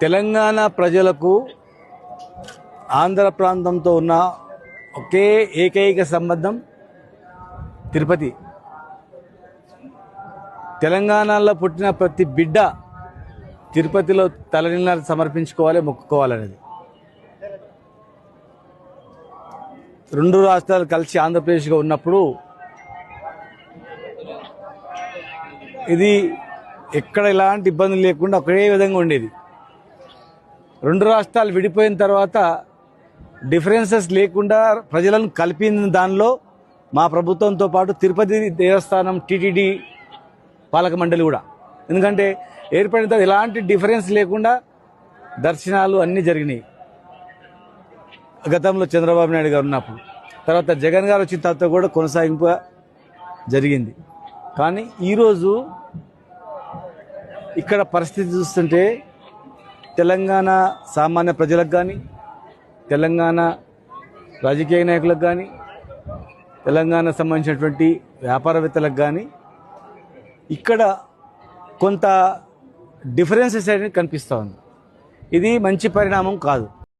తెలంగాణ ప్రజలకు ఆంధ్ర ప్రాంతంతో ఉన్న ఒకే ఏకైక సంబంధం తిరుపతి. తెలంగాణలో పుట్టిన ప్రతి బిడ్డ తిరుపతిలో తలనీలాలు సమర్పించుకోవాలి, మొక్కుకోవాలనేది. రెండు రాష్ట్రాలు కలిసి ఆంధ్రప్రదేశ్గా ఉన్నప్పుడు ఇది ఎక్కడ ఎలాంటి ఇబ్బందులు లేకుండా ఒకే విధంగా ఉండేది. రెండు రాష్ట్రాలు విడిపోయిన తర్వాత డిఫరెన్సెస్ లేకుండా ప్రజలను కలిపిన దానిలో మా ప్రభుత్వంతో పాటు తిరుపతి దేవస్థానం, టీటీడీ పాలక మండలి కూడా. ఎందుకంటే ఏర్పడిన తర్వాత ఎలాంటి డిఫరెన్స్ లేకుండా దర్శనాలు అన్నీ జరిగినాయి. గతంలో చంద్రబాబు నాయుడు గారు ఉన్నప్పుడు, తర్వాత జగన్ గారు వచ్చిన తర్వాత కూడా కొనసాగింపు జరిగింది. కానీ ఈరోజు ఇక్కడ పరిస్థితి చూస్తుంటే తెలంగాణ సామాన్య ప్రజలకు కానీ, తెలంగాణ రాజకీయ నాయకులకు కానీ, తెలంగాణ సంబంధించినటువంటి వ్యాపారవేత్తలకు కానీ ఇక్కడ కొంత డిఫరెన్సెస్ అనేది కనిపిస్తూ ఉంది. ఇది మంచి పరిణామం కాదు.